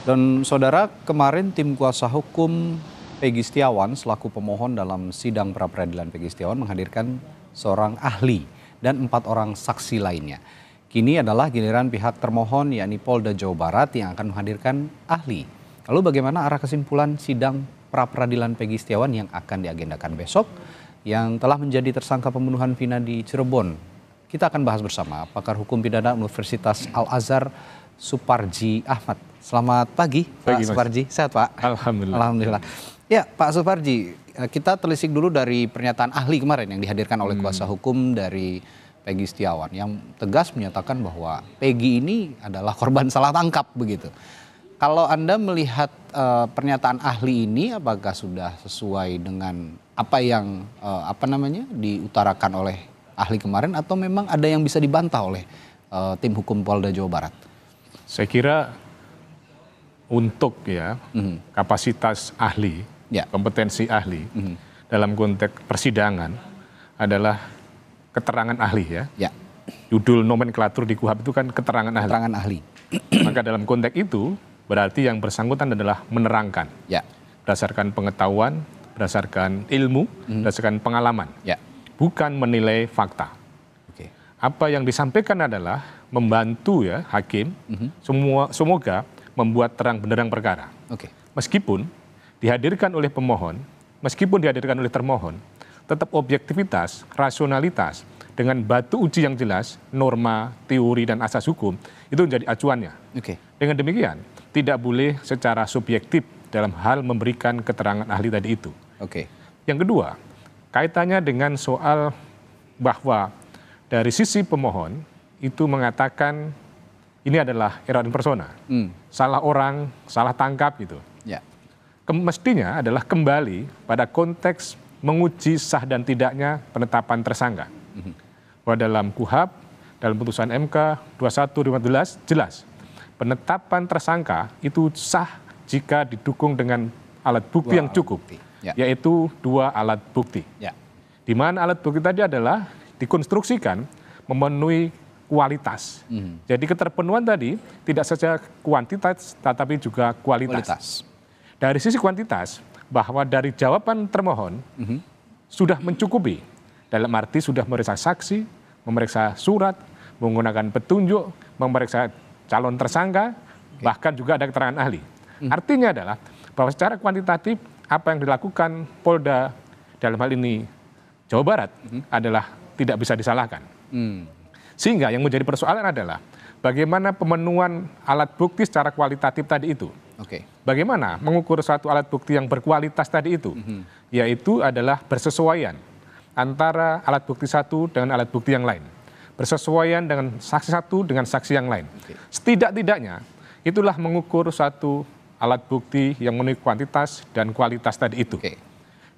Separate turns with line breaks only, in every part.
Dan saudara, kemarin tim kuasa hukum Peggy Setiawan selaku pemohon dalam sidang pra-peradilan Peggy Setiawan menghadirkan seorang ahli dan 4 orang saksi lainnya. Kini adalah giliran pihak termohon yakni Polda Jawa Barat yang akan menghadirkan ahli. Lalu bagaimana arah kesimpulan sidang pra-peradilan Peggy Setiawan yang akan diagendakan besok yang telah menjadi tersangka pembunuhan Vina di Cirebon? Kita akan bahas bersama pakar hukum pidana Universitas Al-Azhar Suparji Ahmad. Selamat pagi, Pak Suparji. Sehat, Pak?
Alhamdulillah.
Alhamdulillah. Ya, Pak Suparji, kita telisik dulu dari pernyataan ahli kemarin yang dihadirkan oleh kuasa hukum dari Peggy Setiawan yang tegas menyatakan bahwa Peggy ini adalah korban salah tangkap begitu. Kalau Anda melihat pernyataan ahli ini, apakah sudah sesuai dengan apa yang diutarakan oleh ahli kemarin atau memang ada yang bisa dibantah oleh tim hukum Polda Jawa Barat?
Saya kira untuk kapasitas ahli, kompetensi ahli dalam konteks persidangan adalah keterangan ahli ya. Judul nomenklatur di KUHP itu kan keterangan ahli.
Keterangan ahli.
Maka dalam konteks itu berarti yang bersangkutan adalah menerangkan. Berdasarkan pengetahuan, berdasarkan ilmu, berdasarkan pengalaman. Bukan menilai fakta. Apa yang disampaikan adalah membantu hakim semoga membuat terang benderang perkara. Meskipun dihadirkan oleh pemohon, meskipun dihadirkan oleh termohon, tetap objektivitas, rasionalitas dengan batu uji yang jelas, norma, teori dan asas hukum itu menjadi acuannya. Dengan demikian tidak boleh secara subjektif dalam hal memberikan keterangan ahli tadi itu. Yang kedua, kaitannya dengan soal bahwa dari sisi pemohon itu mengatakan ini adalah error in persona, salah orang, salah tangkap gitu. Mestinya adalah kembali pada konteks menguji sah dan tidaknya penetapan tersangka. Bahwa dalam KUHP, dalam putusan MK 21/2015 jelas penetapan tersangka itu sah jika didukung dengan alat bukti yang cukup, yaitu 2 alat bukti. Di mana alat bukti tadi adalah dikonstruksikan memenuhi kualitas. Jadi keterpenuhan tadi tidak saja kuantitas tetapi juga kualitas. Dari sisi kuantitas bahwa dari jawaban termohon sudah mencukupi dalam arti sudah memeriksa saksi, memeriksa surat, menggunakan petunjuk, memeriksa calon tersangka, bahkan juga ada keterangan ahli. Artinya adalah bahwa secara kuantitatif apa yang dilakukan Polda dalam hal ini Jawa Barat adalah tidak bisa disalahkan. Sehingga yang menjadi persoalan adalah bagaimana pemenuhan alat bukti secara kualitatif tadi itu. Bagaimana mengukur satu alat bukti yang berkualitas tadi itu, yaitu adalah bersesuaian antara alat bukti satu dengan alat bukti yang lain. Bersesuaian dengan saksi satu dengan saksi yang lain. Setidak-tidaknya itulah mengukur satu alat bukti yang memenuhi kuantitas dan kualitas tadi itu.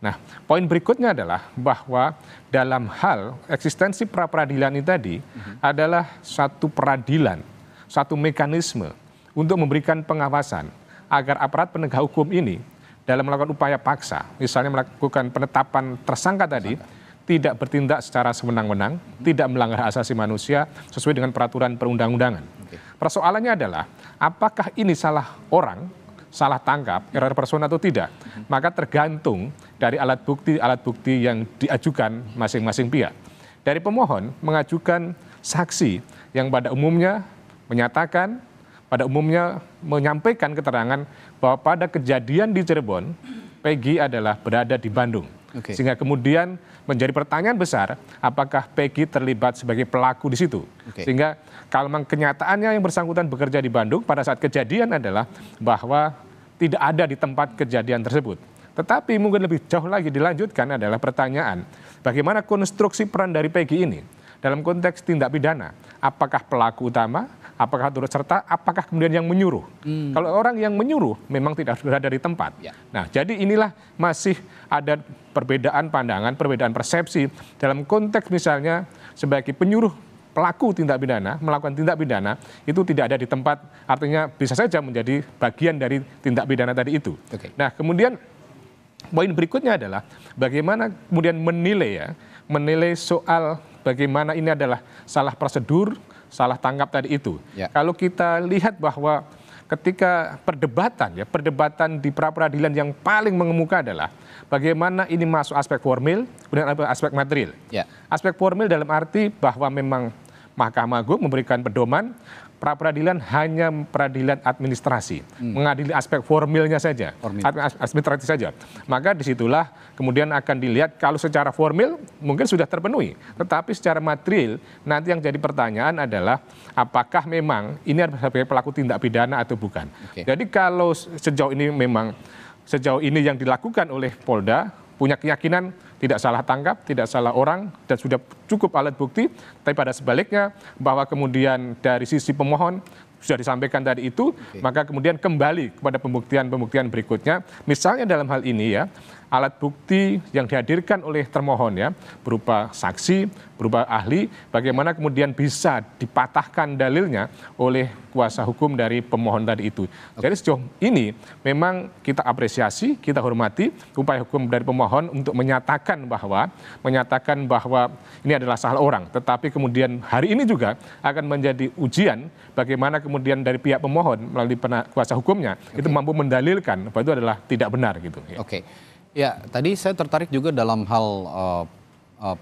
Nah, poin berikutnya adalah bahwa dalam hal eksistensi pra-peradilan ini tadi adalah satu peradilan, satu mekanisme untuk memberikan pengawasan agar aparat penegak hukum ini dalam melakukan upaya paksa, misalnya melakukan penetapan tersangka tadi, tidak bertindak secara sewenang-wenang, tidak melanggar hak asasi manusia sesuai dengan peraturan perundang-undangan. Persoalannya adalah apakah ini salah orang, salah tangkap, error persona atau tidak, maka tergantung dari alat bukti yang diajukan masing-masing pihak. Dari pemohon mengajukan saksi yang pada umumnya menyatakan, pada umumnya menyampaikan keterangan bahwa pada kejadian di Cirebon, Peggy adalah berada di Bandung. Sehingga kemudian menjadi pertanyaan besar, apakah Peggy terlibat sebagai pelaku di situ. Sehingga kalau memang kenyataannya yang bersangkutan bekerja di Bandung, pada saat kejadian adalah bahwa tidak ada di tempat kejadian tersebut. Tetapi mungkin lebih jauh lagi dilanjutkan adalah pertanyaan, bagaimana konstruksi peran dari Peggy ini dalam konteks tindak pidana? Apakah pelaku utama, apakah turut serta, apakah kemudian yang menyuruh? Kalau orang yang menyuruh memang tidak berada di tempat. Nah, jadi inilah masih ada perbedaan pandangan, perbedaan persepsi dalam konteks misalnya sebagai penyuruh pelaku tindak pidana, melakukan tindak pidana, itu tidak ada di tempat, artinya bisa saja menjadi bagian dari tindak pidana tadi itu. Nah, kemudian poin berikutnya adalah bagaimana kemudian menilai soal bagaimana ini adalah salah prosedur, salah tangkap tadi itu. Kalau kita lihat bahwa ketika perdebatan di pra-peradilan yang paling mengemuka adalah bagaimana ini masuk aspek formil, kemudian aspek material. Aspek formil dalam arti bahwa memang Mahkamah Agung memberikan pedoman pra-peradilan hanya peradilan administrasi, mengadili aspek formilnya saja, administratif saja. Maka disitulah kemudian akan dilihat kalau secara formil mungkin sudah terpenuhi, tetapi secara material nanti yang jadi pertanyaan adalah apakah memang ini sebagai pelaku tindak pidana atau bukan. Jadi kalau sejauh ini yang dilakukan oleh Polda punya keyakinan tidak salah tangkap, tidak salah orang, dan sudah cukup alat bukti. Tapi pada sebaliknya, bahwa kemudian dari sisi pemohon sudah disampaikan tadi itu, maka kemudian kembali kepada pembuktian berikutnya. Misalnya dalam hal ini ya, alat bukti yang dihadirkan oleh termohon ya, berupa saksi, berupa ahli, bagaimana kemudian bisa dipatahkan dalilnya oleh kuasa hukum dari pemohon tadi itu. Jadi sejauh ini memang kita apresiasi, kita hormati upaya hukum dari pemohon untuk menyatakan bahwa ini adalah salah orang. Tetapi kemudian hari ini juga akan menjadi ujian bagaimana kemudian dari pihak pemohon melalui kuasa hukumnya itu mampu mendalilkan bahwa itu adalah tidak benar gitu.
Ya, tadi saya tertarik juga dalam hal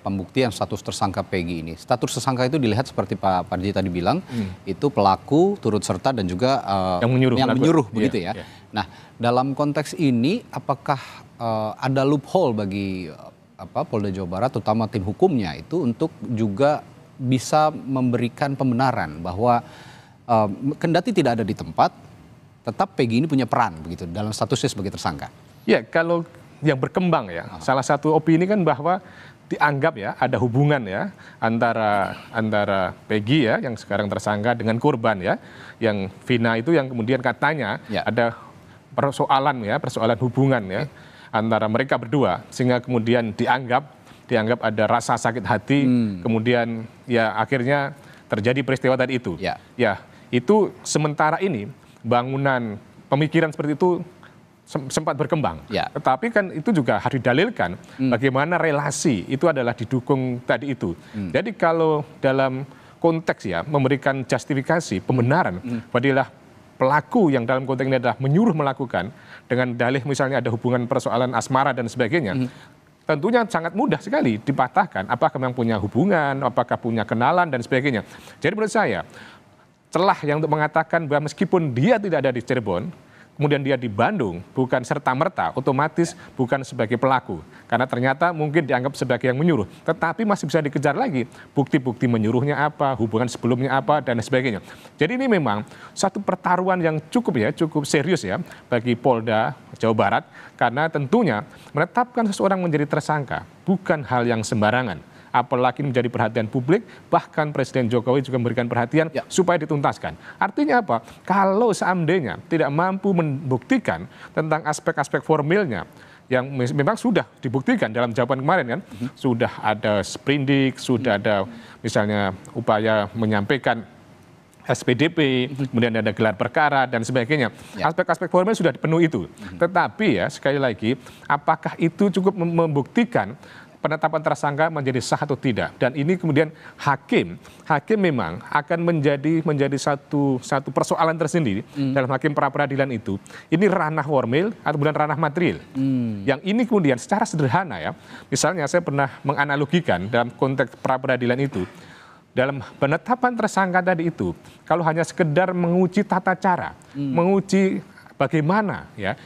pembuktian status tersangka Peggy ini. Status tersangka itu dilihat seperti Pak Parji tadi bilang, itu pelaku, turut serta dan juga yang menyuruh begitu ya. Nah, dalam konteks ini apakah ada loophole bagi Polda Jawa Barat, terutama tim hukumnya itu untuk juga bisa memberikan pembenaran bahwa kendati tidak ada di tempat, tetap Peggy ini punya peran begitu dalam statusnya sebagai tersangka.
Ya, kalau yang berkembang ya, salah satu opini kan bahwa dianggap ya ada hubungan ya antara Peggy ya yang sekarang tersangka dengan korban ya, yang Vina itu yang kemudian katanya ada persoalan hubungan ya antara mereka berdua, sehingga kemudian dianggap ada rasa sakit hati, kemudian ya akhirnya terjadi peristiwa tadi itu. Ya, itu sementara ini bangunan pemikiran seperti itu sempat berkembang. Tetapi kan itu juga harus didalilkan bagaimana relasi itu adalah didukung tadi itu. Jadi kalau dalam konteks ya memberikan justifikasi, pembenaran padahal pelaku yang dalam konteks ini adalah menyuruh melakukan dengan dalih misalnya ada hubungan persoalan asmara dan sebagainya, tentunya sangat mudah sekali dipatahkan apakah memang punya hubungan, apakah punya kenalan dan sebagainya. Jadi menurut saya celah yang untuk mengatakan bahwa meskipun dia tidak ada di Cirebon, kemudian dia di Bandung, bukan serta-merta, otomatis bukan sebagai pelaku. Karena ternyata mungkin dianggap sebagai yang menyuruh. Tetapi masih bisa dikejar lagi. Bukti-bukti menyuruhnya apa, hubungan sebelumnya apa, dan sebagainya. Jadi ini memang satu pertaruhan yang cukup serius ya, bagi Polda Jawa Barat. Karena tentunya menetapkan seseorang menjadi tersangka bukan hal yang sembarangan. Apalagi menjadi perhatian publik, bahkan Presiden Jokowi juga memberikan perhatian supaya dituntaskan. Artinya apa? Kalau seandainya tidak mampu membuktikan tentang aspek-aspek formilnya, yang memang sudah dibuktikan dalam jawaban kemarin kan, sudah ada sprindik, sudah ada misalnya upaya menyampaikan SPDP, kemudian ada gelar perkara dan sebagainya. Aspek-aspek formil sudah dipenuhi itu. Tetapi ya sekali lagi, apakah itu cukup membuktikan penetapan tersangka menjadi sah atau tidak? Dan ini kemudian hakim memang akan menjadi satu persoalan tersendiri dalam hakim pra-peradilan itu. Ini ranah formil atau kemudian ranah material. Yang ini kemudian secara sederhana ya, misalnya saya pernah menganalogikan dalam konteks pra-peradilan itu, dalam penetapan tersangka tadi itu, kalau hanya sekedar menguji tata cara, menguji bagaimana ya,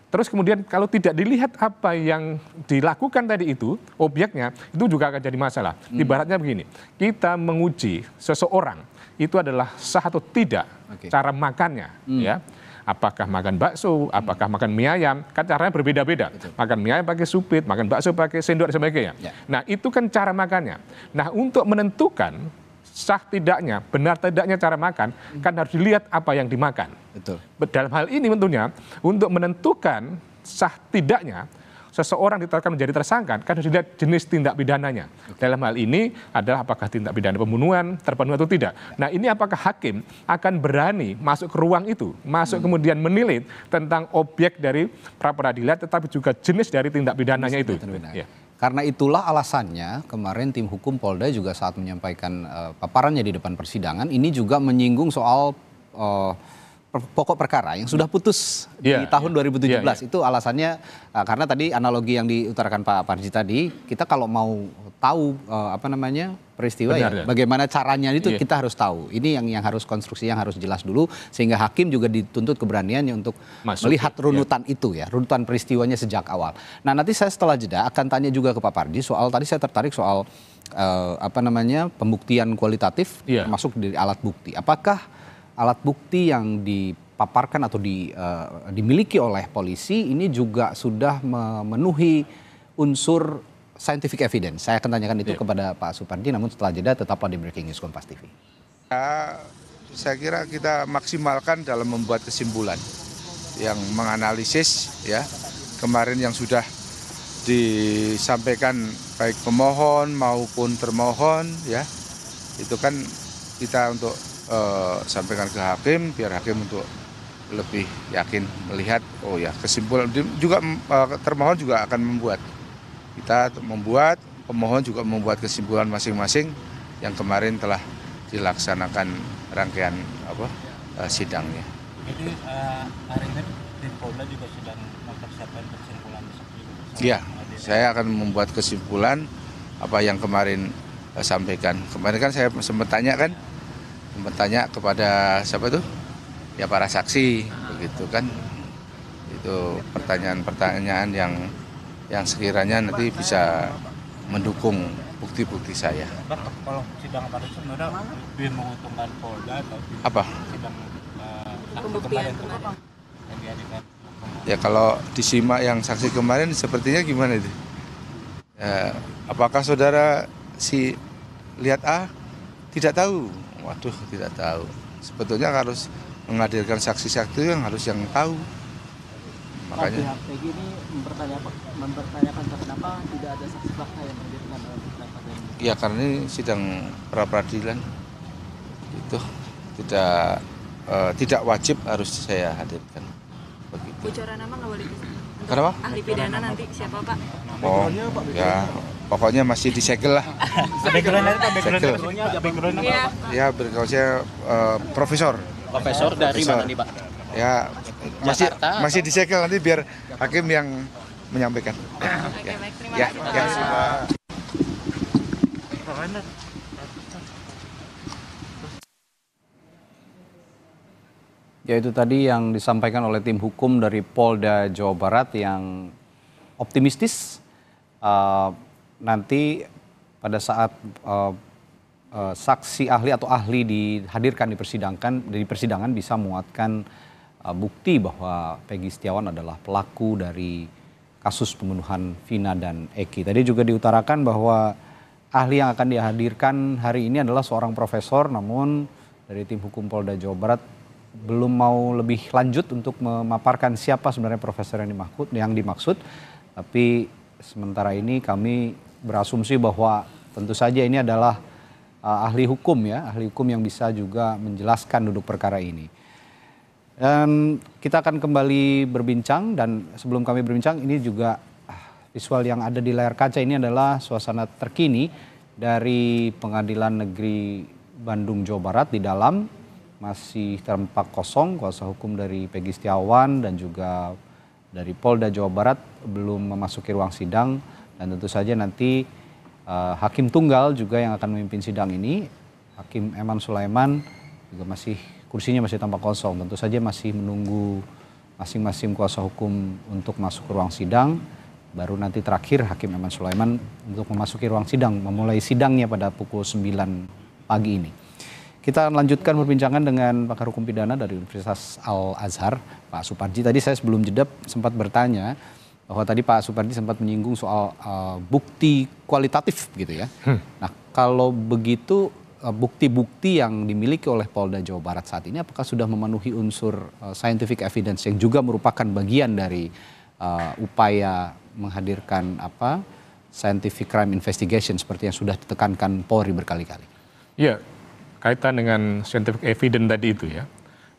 terus kemudian kalau tidak dilihat apa yang dilakukan tadi itu, obyeknya, itu juga akan jadi masalah. Ibaratnya begini, kita menguji seseorang, itu adalah sah atau tidak cara makannya. Ya. Apakah makan bakso, apakah makan mie ayam, kan caranya berbeda-beda. Makan mie ayam pakai supit, makan bakso pakai sendok dan sebagainya. Nah itu kan cara makannya. Nah untuk menentukan sah tidaknya, benar tidaknya cara makan, kan harus dilihat apa yang dimakan. Dalam hal ini tentunya untuk menentukan sah tidaknya seseorang ditetapkan menjadi tersangka kan harus dilihat jenis tindak pidananya. Dalam hal ini adalah apakah tindak pidana pembunuhan terpenuhi atau tidak. Nah ini apakah hakim akan berani masuk ke ruang itu, masuk kemudian menilai tentang objek dari pra-peradilan tetapi juga jenis dari tindak pidananya itu.
Karena itulah alasannya kemarin tim hukum Polda juga saat menyampaikan paparannya di depan persidangan ini juga menyinggung soal pokok perkara yang sudah putus di tahun 2017. Itu alasannya karena tadi analogi yang diutarakan Pak Parji tadi, kita kalau mau tahu peristiwa bagaimana caranya itu kita harus tahu. Ini yang harus konstruksi yang harus jelas dulu sehingga hakim juga dituntut keberaniannya untuk melihat runutan itu runutan peristiwanya sejak awal. Nah, nanti saya setelah jeda akan tanya juga ke Pak Parji soal tadi saya tertarik soal pembuktian kualitatif termasuk dari alat bukti. Apakah alat bukti yang dipaparkan atau dimiliki oleh polisi ini juga sudah memenuhi unsur scientific evidence? Saya akan tanyakan itu kepada Pak Supardi, namun setelah jeda tetaplah di Breaking News Kompas TV.
Saya kira kita maksimalkan dalam membuat kesimpulan yang menganalisis kemarin yang sudah disampaikan baik pemohon maupun termohon itu kan kita untuk sampaikan ke hakim biar hakim untuk lebih yakin melihat kesimpulan juga termohon juga akan pemohon juga membuat kesimpulan masing-masing yang kemarin telah dilaksanakan rangkaian sidangnya.
Jadi hari ini tim Polda juga sedang mempersiapkan kesimpulan.
Iya, saya akan membuat kesimpulan apa yang kemarin sampaikan. Kemarin kan saya sempat tanya kepada siapa tuh? Ya para saksi, begitu kan. Itu pertanyaan-pertanyaan yang sekiranya nanti bisa mendukung bukti-bukti saya.
Kalau sidang pada sebenarnya lebih menguntungkan Polda atau sidang
pembuktian
kemarin yang dihadirkan?
Ya kalau disimak yang saksi kemarin sepertinya gimana itu? Apakah saudara lihat A? Tidak tahu. Waduh, tidak tahu. Sebetulnya harus menghadirkan saksi-saksi yang tahu. Makanya
pihak PG ini mempertanyakan kenapa tidak ada saksi fakta yang dihadirkan oleh beberapa dan.
Ya karena ini sidang pra peradilan itu tidak wajib harus saya hadirkan. Begitu.
Bocoran nama nggak boleh disebut.
Kenapa?
Ahli pidana nanti siapa Pak?
Ya pokoknya masih disegel lah.
Backgroundnya
Ya backgroundnya profesor
dari mana nih Pak?
Ya masih disegel nanti biar hakim yang menyampaikan.
Oke, baik, terima kasih Pak.
Ya itu tadi yang disampaikan oleh tim hukum dari Polda Jawa Barat yang optimistis nanti pada saat saksi ahli atau ahli dihadirkan di persidangan bisa menguatkan bukti bahwa Peggy Setiawan adalah pelaku dari kasus pembunuhan Vina dan Eki. Tadi juga diutarakan bahwa ahli yang akan dihadirkan hari ini adalah seorang profesor, namun dari tim hukum Polda Jawa Barat belum mau lebih lanjut untuk memaparkan siapa sebenarnya profesor yang dimaksud. Tapi sementara ini kami berasumsi bahwa tentu saja ini adalah ahli hukum ahli hukum yang bisa juga menjelaskan duduk perkara ini. Dan kita akan kembali berbincang, dan sebelum kami berbincang ini juga visual yang ada di layar kaca ini adalah suasana terkini dari Pengadilan Negeri Bandung Jawa Barat. Di dalam masih tampak kosong, kuasa hukum dari Peggy Setiawan dan juga dari Polda Jawa Barat belum memasuki ruang sidang, dan tentu saja nanti hakim tunggal juga yang akan memimpin sidang ini, Hakim Eman Sulaiman, juga kursinya masih tampak kosong. Tentu saja masih menunggu masing-masing kuasa hukum untuk masuk ke ruang sidang. Baru nanti terakhir Hakim Eman Sulaiman untuk memasuki ruang sidang, memulai sidangnya pada pukul 9 pagi ini. Kita lanjutkan perbincangan dengan pakar hukum pidana dari Universitas Al-Azhar, Pak Suparji. Tadi saya sebelum jeda sempat bertanya bahwa tadi Pak Suparji sempat menyinggung soal bukti kualitatif gitu ya. Nah kalau begitu bukti-bukti yang dimiliki oleh Polda Jawa Barat saat ini apakah sudah memenuhi unsur scientific evidence yang juga merupakan bagian dari upaya menghadirkan scientific crime investigation seperti yang sudah ditekankan Polri berkali-kali?
Ya, kaitan dengan scientific evidence tadi itu ya,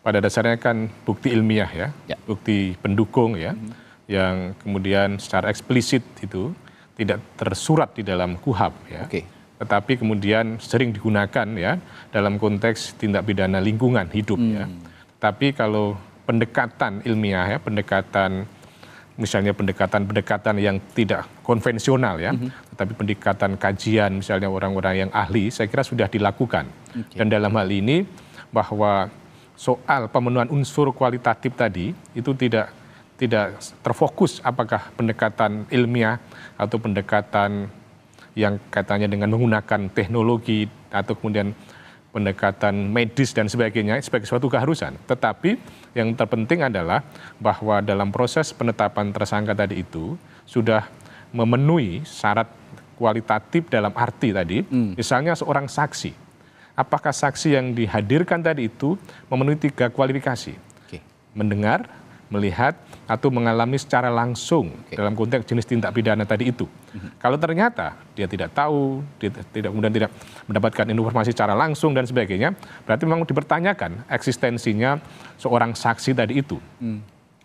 pada dasarnya kan bukti ilmiah ya. Bukti pendukung ya, yang kemudian secara eksplisit itu tidak tersurat di dalam KUHAP ya. Tetapi kemudian sering digunakan ya dalam konteks tindak pidana lingkungan hidup ya. Tapi kalau pendekatan ilmiah ya, misalnya pendekatan yang tidak konvensional ya, tetapi pendekatan kajian misalnya orang-orang yang ahli, saya kira sudah dilakukan. Dan dalam hal ini bahwa soal pemenuhan unsur kualitatif tadi itu tidak terfokus apakah pendekatan ilmiah atau pendekatan yang katanya dengan menggunakan teknologi atau kemudian pendekatan medis dan sebagainya sebagai suatu keharusan. Tetapi yang terpenting adalah bahwa dalam proses penetapan tersangka tadi itu sudah memenuhi syarat kualitatif dalam arti tadi, misalnya seorang saksi. Apakah saksi yang dihadirkan tadi itu memenuhi 3 kualifikasi? Mendengar, melihat, atau mengalami secara langsung dalam konteks jenis tindak pidana tadi itu. Kalau ternyata dia tidak tahu, dia kemudian tidak mendapatkan informasi secara langsung dan sebagainya, berarti memang dipertanyakan eksistensinya seorang saksi tadi itu.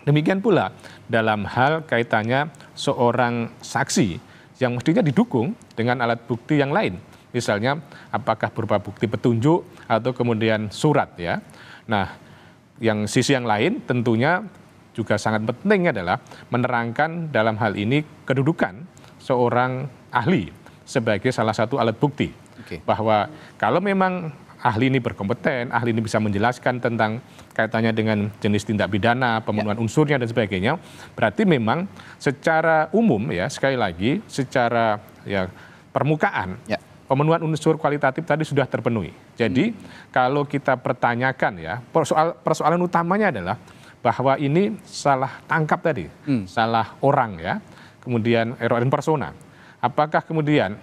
Demikian pula dalam hal kaitannya seorang saksi yang mestinya didukung dengan alat bukti yang lain. Misalnya apakah berupa bukti petunjuk atau kemudian surat ya. Nah, yang sisi yang lain tentunya juga sangat penting adalah menerangkan dalam hal ini kedudukan seorang ahli sebagai salah satu alat bukti. Bahwa kalau memang ahli ini berkompeten, ahli ini bisa menjelaskan tentang kaitannya dengan jenis tindak pidana, pemenuhan unsurnya dan sebagainya, berarti memang secara umum ya, sekali lagi secara ya permukaan, pemenuhan unsur kualitatif tadi sudah terpenuhi. Jadi kalau kita pertanyakan ya, persoalan utamanya adalah bahwa ini salah tangkap tadi, salah orang ya, kemudian error in persona. Apakah kemudian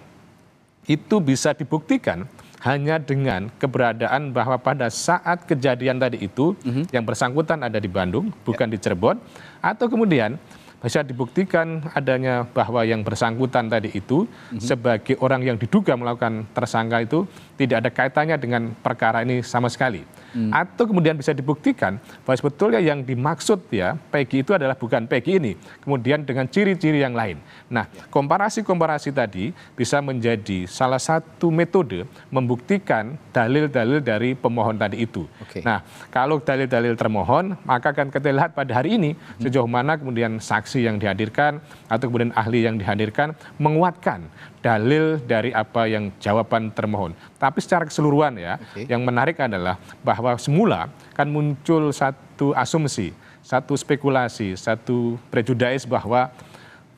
itu bisa dibuktikan hanya dengan keberadaan bahwa pada saat kejadian tadi itu yang bersangkutan ada di Bandung, bukan di Cirebon, atau kemudian bisa dibuktikan adanya bahwa yang bersangkutan tadi itu sebagai orang yang diduga melakukan tersangka itu tidak ada kaitannya dengan perkara ini sama sekali. Atau kemudian bisa dibuktikan bahwa sebetulnya yang dimaksud ya Peggy itu adalah bukan Peggy ini, kemudian dengan ciri-ciri yang lain. Nah, komparasi-komparasi tadi bisa menjadi salah satu metode membuktikan dalil-dalil dari pemohon tadi itu. Nah, kalau dalil-dalil termohon, maka akan kita lihat pada hari ini sejauh mana kemudian saksi yang dihadirkan atau kemudian ahli yang dihadirkan menguatkan dalil dari apa yang jawaban termohon. Tapi secara keseluruhan ya, yang menarik adalah bahwa semula kan muncul satu asumsi, satu spekulasi, satu prejudis bahwa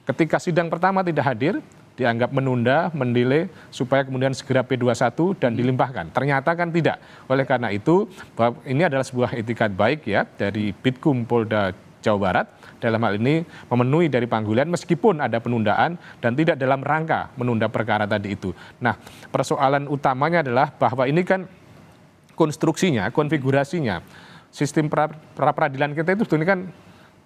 ketika sidang pertama tidak hadir, dianggap menunda, mendelay supaya kemudian segera P21 dan dilimpahkan. Ternyata kan tidak. Oleh karena itu, bahwa ini adalah sebuah itikat baik ya dari Bitkum Polda Jawa Barat dalam hal ini memenuhi dari panggilan meskipun ada penundaan dan tidak dalam rangka menunda perkara tadi itu. Nah, persoalan utamanya adalah bahwa ini kan konstruksinya, konfigurasinya, sistem pra-peradilan kita itu sebenarnya kan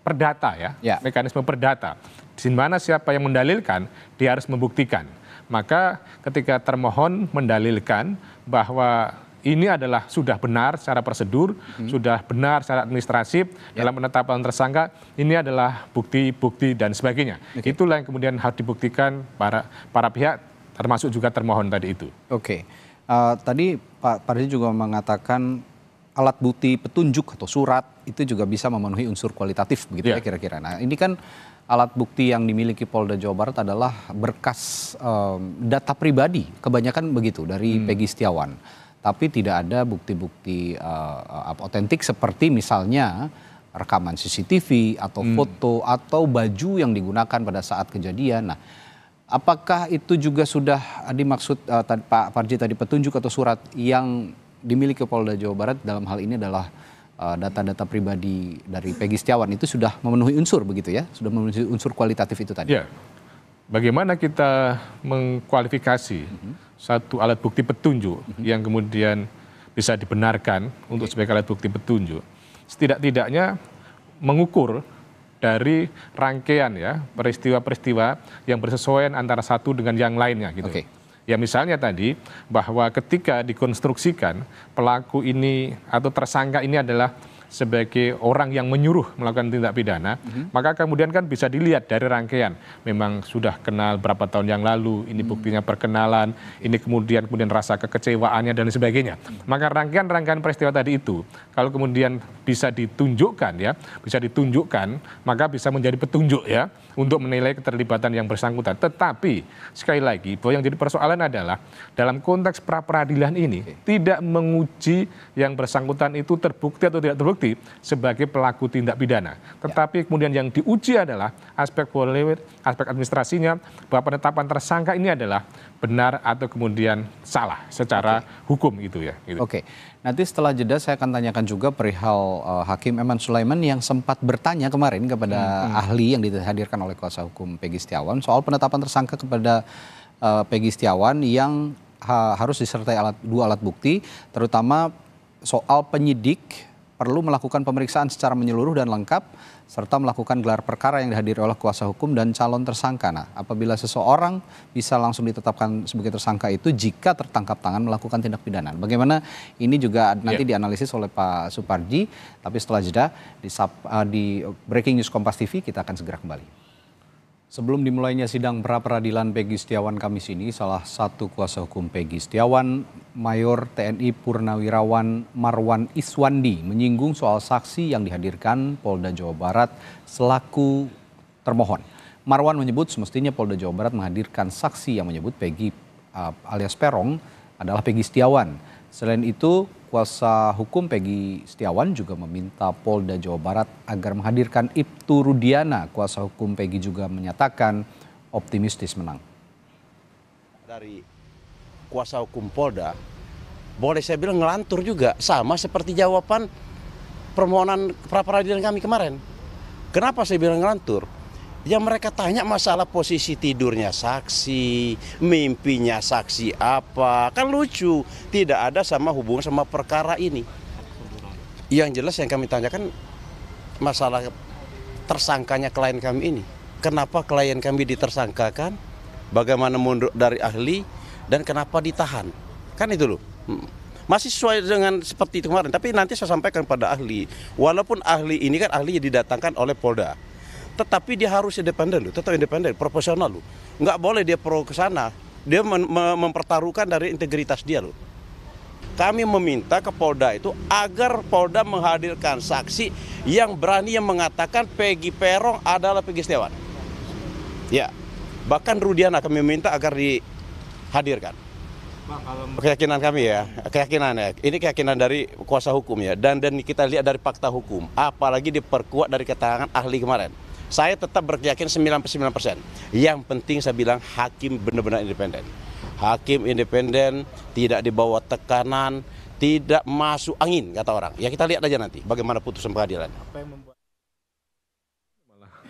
perdata ya, mekanisme perdata. Di mana siapa yang mendalilkan, dia harus membuktikan. Maka ketika termohon mendalilkan bahwa ini adalah sudah benar secara prosedur, sudah benar secara administratif dalam penetapan tersangka, ini adalah bukti-bukti dan sebagainya. Itulah yang kemudian harus dibuktikan para pihak, termasuk juga termohon tadi itu.
Tadi Pak Parji juga mengatakan alat bukti petunjuk atau surat itu juga bisa memenuhi unsur kualitatif begitu ya kira-kira. Nah, ini kan alat bukti yang dimiliki Polda Jawa Barat adalah berkas data pribadi, kebanyakan begitu dari Peggy Setiawan. Tapi tidak ada bukti-bukti otentik seperti misalnya rekaman CCTV atau foto atau baju yang digunakan pada saat kejadian. Nah, apakah itu juga sudah dimaksud Pak Parji tadi petunjuk atau surat yang dimiliki Polda Jawa Barat dalam hal ini adalah data-data pribadi dari Peggy Setiawan itu sudah memenuhi unsur begitu ya? Sudah memenuhi unsur kualitatif itu tadi?
Ya. Bagaimana kita mengkualifikasi satu alat bukti petunjuk yang kemudian bisa dibenarkan untuk sebagai alat bukti petunjuk? Setidak-tidaknya mengukur dari rangkaian ya peristiwa-peristiwa yang bersesuaian antara satu dengan yang lainnya gitu. Ya misalnya tadi bahwa ketika dikonstruksikan pelaku ini atau tersangka ini adalah sebagai orang yang menyuruh melakukan tindak pidana, maka kemudian kan bisa dilihat dari rangkaian. Memang sudah kenal berapa tahun yang lalu, ini buktinya perkenalan, ini kemudian rasa kekecewaannya dan sebagainya. Maka rangkaian-rangkaian peristiwa tadi itu, kalau kemudian bisa ditunjukkan maka bisa menjadi petunjuk ya untuk menilai keterlibatan yang bersangkutan. Tetapi sekali lagi bahwa yang jadi persoalan adalah dalam konteks pra peradilan ini tidak menguji yang bersangkutan itu terbukti atau tidak terbukti sebagai pelaku tindak pidana. Tetapi kemudian yang diuji adalah aspek administrasinya, bahwa penetapan tersangka ini adalah benar atau kemudian salah secara hukum gitu ya. Gitu.
Oke, nanti setelah jeda saya akan tanyakan juga perihal Hakim Eman Sulaiman yang sempat bertanya kemarin kepada ahli yang dihadirkan oleh kuasa hukum Peggy Setiawan soal penetapan tersangka kepada Peggy Setiawan yang harus disertai dua alat bukti, terutama soal penyidik perlu melakukan pemeriksaan secara menyeluruh dan lengkap, serta melakukan gelar perkara yang dihadiri oleh kuasa hukum dan calon tersangka. Nah, apabila seseorang bisa langsung ditetapkan sebagai tersangka itu jika tertangkap tangan melakukan tindak pidana. Bagaimana ini juga nanti dianalisis oleh Pak Suparji, tapi setelah jeda di Breaking News Kompas TV kita akan segera kembali. Sebelum dimulainya sidang pra-peradilan Peggy Setiawan Kamis ini, salah satu kuasa hukum Peggy Setiawan, Mayor TNI Purnawirawan Marwan Iswandi, menyinggung soal saksi yang dihadirkan Polda Jawa Barat selaku termohon. Marwan menyebut semestinya Polda Jawa Barat menghadirkan saksi yang menyebut Peggy alias Peron adalah Peggy Setiawan. Selain itu, kuasa hukum Peggy Setiawan juga meminta Polda Jawa Barat agar menghadirkan Ibtu Rudiana. Kuasa hukum Peggy juga menyatakan optimistis menang.
Dari kuasa hukum Polda, boleh saya bilang ngelantur juga, sama seperti jawaban permohonan pra-peradilan kami kemarin. Kenapa saya bilang ngelantur? Yang mereka tanya masalah posisi tidurnya saksi, mimpinya saksi apa, kan lucu. Tidak ada sama hubungan sama perkara ini. Yang jelas yang kami tanyakan masalah tersangkanya klien kami ini. Kenapa klien kami ditersangkakan, bagaimana mundur dari ahli, dan kenapa ditahan. Kan itu loh. Masih sesuai dengan seperti itu kemarin, tapi nanti saya sampaikan pada ahli. Walaupun ahli ini kan ahli yang didatangkan oleh Polda. Tetapi dia harus independen loh, tetap independen, profesional loh. Nggak boleh dia pro ke sana, dia mempertaruhkan dari integritas dia loh. Kami meminta ke Polda itu agar Polda menghadirkan saksi yang berani yang mengatakan Peggy Peron adalah Peggy Setiawan. Ya, bahkan Rudiana kami minta agar dihadirkan. Keyakinan kami ya, ini keyakinan dari kuasa hukum ya, dan kita lihat dari fakta hukum, apalagi diperkuat dari keterangan ahli kemarin. Saya tetap berkeyakinan 99%. Yang penting saya bilang hakim benar-benar independen. Hakim independen, tidak dibawa tekanan, tidak masuk angin kata orang. Ya kita lihat aja nanti bagaimana putusan pengadilan.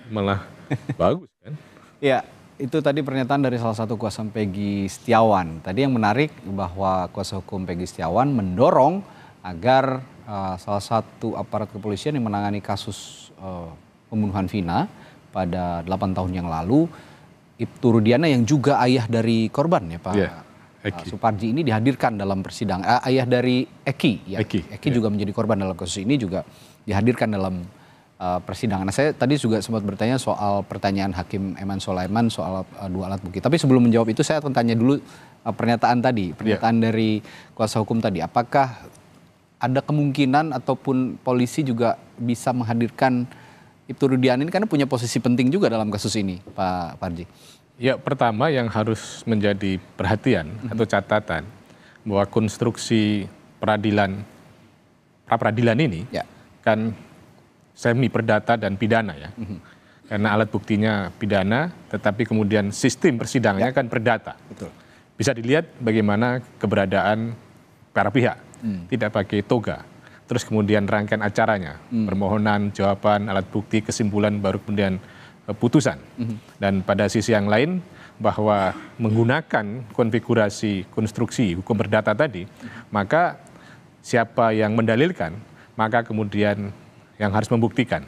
Malah bagus kan?
Ya, itu tadi pernyataan dari salah satu kuasa Peggy Setiawan. Tadi yang menarik bahwa kuasa hukum Peggy Setiawan mendorong agar salah satu aparat kepolisian yang menangani kasus pembunuhan Vina pada 8 tahun yang lalu, Ibtu Rudiana yang juga ayah dari korban ya Pak Suparji ini dihadirkan dalam persidangan. Ayah dari Eki, ya. Eki juga menjadi korban dalam kasus ini juga dihadirkan dalam persidangan. Nah, saya tadi juga sempat bertanya soal pertanyaan Hakim Eman Sulaiman soal dua alat bukti. Tapi sebelum menjawab itu saya akan tanya dulu pernyataan dari kuasa hukum tadi. Apakah ada kemungkinan ataupun polisi juga bisa menghadirkan Ibtu Rudiana ini karena punya posisi penting juga dalam kasus ini, Pak Parji?
Ya, pertama yang harus menjadi perhatian atau catatan bahwa konstruksi pra-peradilan ini kan semi perdata dan pidana ya. Karena alat buktinya pidana, tetapi kemudian sistem persidangannya kan perdata.
Betul.
Bisa dilihat bagaimana keberadaan para pihak, tidak pakai toga. Terus kemudian rangkaian acaranya, permohonan, jawaban, alat bukti, kesimpulan, baru kemudian putusan. Dan pada sisi yang lain bahwa menggunakan konfigurasi konstruksi hukum perdata tadi, maka siapa yang mendalilkan, maka kemudian yang harus membuktikan.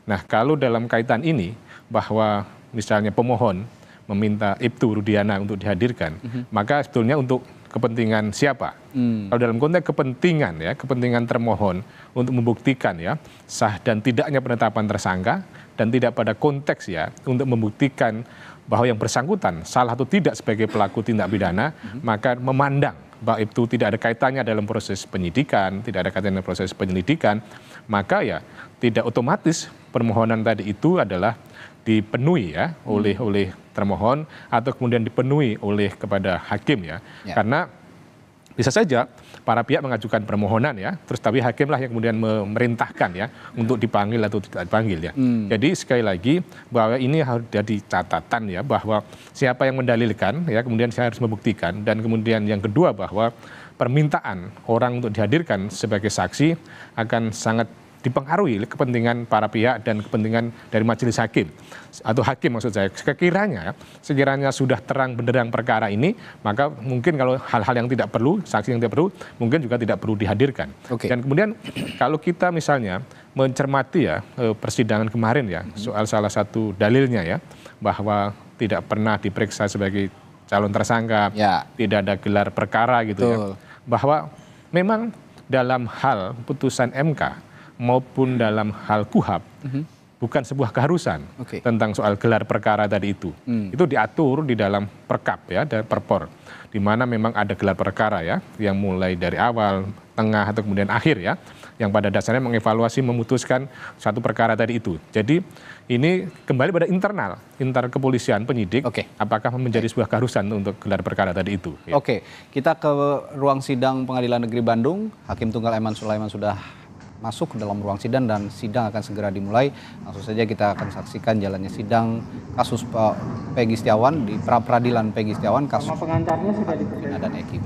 Nah, kalau dalam kaitan ini bahwa misalnya pemohon meminta Ibtu Rudiana untuk dihadirkan, maka sebetulnya untuk kepentingan siapa. Kalau dalam konteks kepentingan ya, kepentingan termohon untuk membuktikan ya sah dan tidaknya penetapan tersangka dan tidak pada konteks ya untuk membuktikan bahwa yang bersangkutan salah atau tidak sebagai pelaku tindak pidana, maka memandang bahwa itu tidak ada kaitannya dalam proses penyidikan, tidak ada kaitannya dalam proses penyelidikan, maka ya tidak otomatis permohonan tadi itu adalah dipenuhi ya oleh termohon atau kemudian dipenuhi oleh kepada hakim ya. Karena bisa saja para pihak mengajukan permohonan ya, terus tapi hakimlah yang kemudian memerintahkan ya untuk dipanggil atau tidak dipanggil ya. Jadi sekali lagi bahwa ini harus jadi catatan ya bahwa siapa yang mendalilkan ya kemudian saya harus membuktikan, dan kemudian yang kedua bahwa permintaan orang untuk dihadirkan sebagai saksi akan sangat dipengaruhi kepentingan para pihak dan kepentingan dari majelis hakim atau hakim maksud saya. Sekiranya sudah terang benderang perkara ini, maka mungkin kalau hal-hal yang tidak perlu, saksi yang tidak perlu, mungkin juga tidak perlu dihadirkan. Dan kemudian kalau kita misalnya mencermati ya persidangan kemarin ya soal salah satu dalilnya ya bahwa tidak pernah diperiksa sebagai calon tersangka, tidak ada gelar perkara gitu ya, bahwa memang dalam hal putusan MK maupun dalam hal KUHAP bukan sebuah keharusan tentang soal gelar perkara tadi itu. Itu diatur di dalam perkap ya, dan perpor, di mana memang ada gelar perkara ya, yang mulai dari awal, tengah atau kemudian akhir ya, yang pada dasarnya mengevaluasi memutuskan suatu perkara tadi itu. Jadi ini kembali pada internal kepolisian penyidik, apakah menjadi sebuah keharusan untuk gelar perkara tadi itu. Ya.
Kita ke ruang sidang Pengadilan Negeri Bandung. Hakim Tunggal Eman Sulaiman sudah masuk ke dalam ruang sidang dan sidang akan segera dimulai. Langsung saja kita akan saksikan jalannya sidang kasus Peggy Setiawan di pra peradilan Peggy Setiawan, kasus pengantarnya sudah Vina dan Eki.